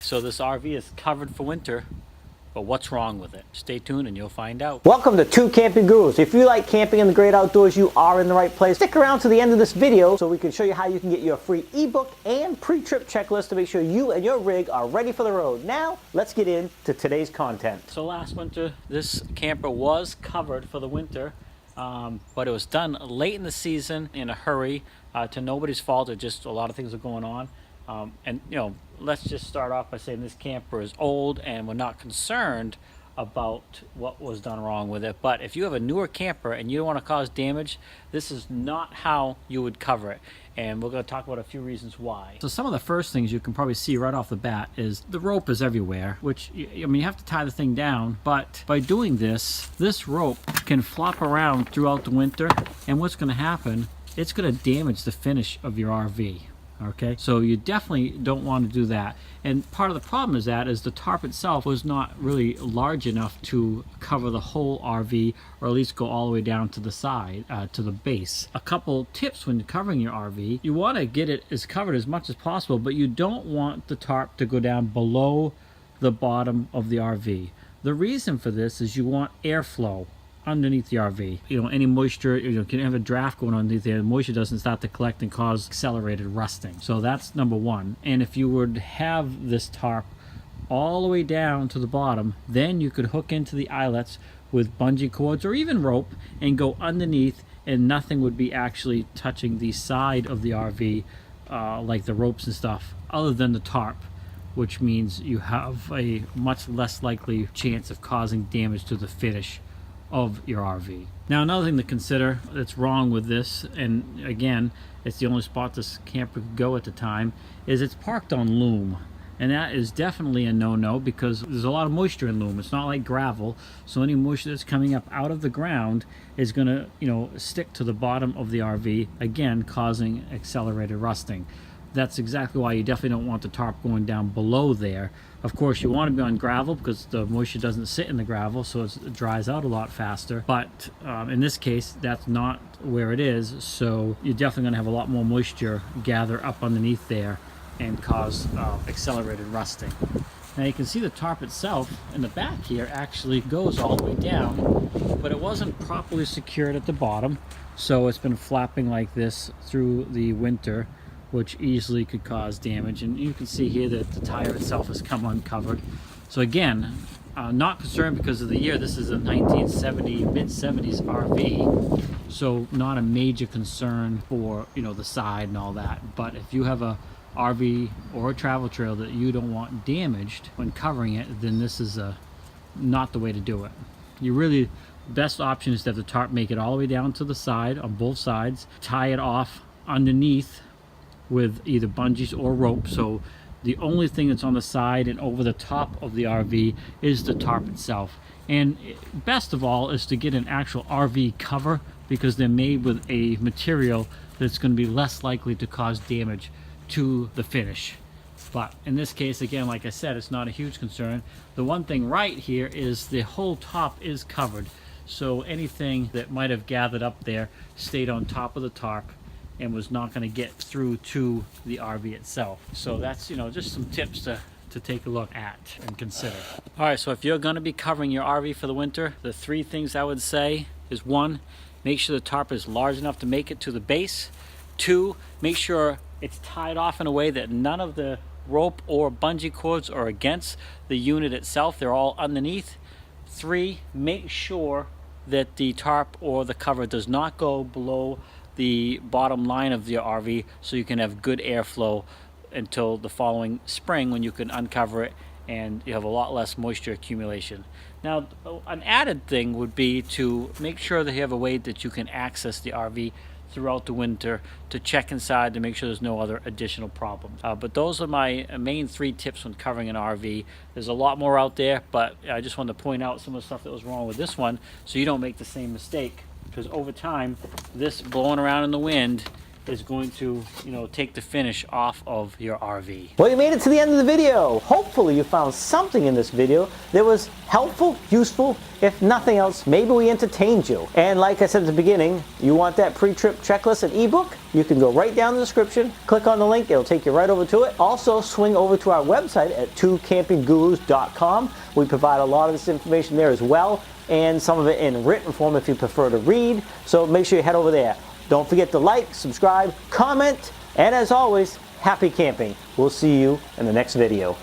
So this RV is covered for winter, but what's wrong with it? Stay tuned and you'll find out. Welcome to Two Camping Gurus. If you like camping in the great outdoors, you are in the right place. Stick around to the end of this video so we can show you how you can get your free ebook and pre-trip checklist to make sure you and your rig are ready for the road. Now, let's get into today's content. So last winter, this camper was covered for the winter, but it was done late in the season in a hurry, to nobody's fault. It just a lot of things are going on. And you know, let's just start off by saying this camper is old and we're not concerned about what was done wrong with it. But if you have a newer camper and you don't want to cause damage, this is not how you would cover it. And we're going to talk about a few reasons why. So some of the first things you can probably see right off the bat is the rope is everywhere, which, I mean, you have to tie the thing down, but by doing this, this rope can flop around throughout the winter, and what's going to happen, it's going to damage the finish of your RV. Okay, so you definitely don't want to do that. And part of the problem is the tarp itself was not really large enough to cover the whole RV, or at least go all the way down to the side, to the base. A couple tips when covering your RV: you want to get it as covered as much as possible, but you don't want the tarp to go down below the bottom of the RV. The reason for this is you want airflow underneath the RV. You know, any moisture, you can have a draft going underneath there, the moisture doesn't start to collect and cause accelerated rusting. So that's number one. And if you would have this tarp all the way down to the bottom, then you could hook into the eyelets with bungee cords or even rope and go underneath, and nothing would be actually touching the side of the RV, like the ropes and stuff, other than the tarp, which means you have a much less likely chance of causing damage to the finish of your RV. Now, another thing to consider that's wrong with this, and again, it's the only spot this camper could go at the time, is it's parked on loom. And that is definitely a no-no, because there's a lot of moisture in loom. It's not like gravel, so any moisture that's coming up out of the ground is going to, stick to the bottom of the RV, again causing accelerated rusting. That's exactly why you definitely don't want the tarp going down below there. Of course, you want to be on gravel because the moisture doesn't sit in the gravel, so it dries out a lot faster. But in this case, that's not where it is, so you're definitely going to have a lot more moisture gather up underneath there and cause accelerated rusting. Now you can see the tarp itself in the back here actually goes all the way down, but it wasn't properly secured at the bottom, so it's been flapping like this through the winter, which easily could cause damage. And you can see here that the tire itself has come uncovered. So again, not concerned because of the year. This is a 1970, mid-70s RV, so not a major concern for the side and all that. But if you have a RV or a travel trailer that you don't want damaged when covering it, then this is not the way to do it. Best option is to have the tarp make it all the way down to the side on both sides, tie it off underneath with either bungees or rope, so the only thing that's on the side and over the top of the RV is the tarp itself. And best of all is to get an actual RV cover, because they're made with a material that's going to be less likely to cause damage to the finish. But in this case, again, like I said, it's not a huge concern. The one thing right here is the whole top is covered, so anything that might have gathered up there stayed on top of the tarp and was not going to get through to the RV itself. So that's, just some tips to take a look at and consider. All right, so if you're going to be covering your RV for the winter, the three things I would say is: one, make sure the tarp is large enough to make it to the base. Two, make sure it's tied off in a way that none of the rope or bungee cords are against the unit itself. They're all underneath. Three, make sure that the tarp or the cover does not go below the bottom line of the RV, so you can have good airflow until the following spring, when you can uncover it and you have a lot less moisture accumulation. Now, an added thing would be to make sure that you have a way that you can access the RV throughout the winter, to check inside to make sure there's no other additional problems. But those are my main three tips when covering an RV. There's a lot more out there, but I just wanted to point out some of the stuff that was wrong with this one so you don't make the same mistake, because over time, this blowing around in the wind is going to, take the finish off of your RV. Well, you made it to the end of the video. Hopefully you found something in this video that was helpful, useful. If nothing else, maybe we entertained you. And like I said at the beginning, you want that pre-trip checklist and ebook? You can go right down in the description, click on the link, it'll take you right over to it. Also, swing over to our website at twocampinggurus.com. We provide a lot of this information there as well, and some of it in written form if you prefer to read. So make sure you head over there. Don't forget to like, subscribe, comment, and as always, happy camping. We'll see you in the next video.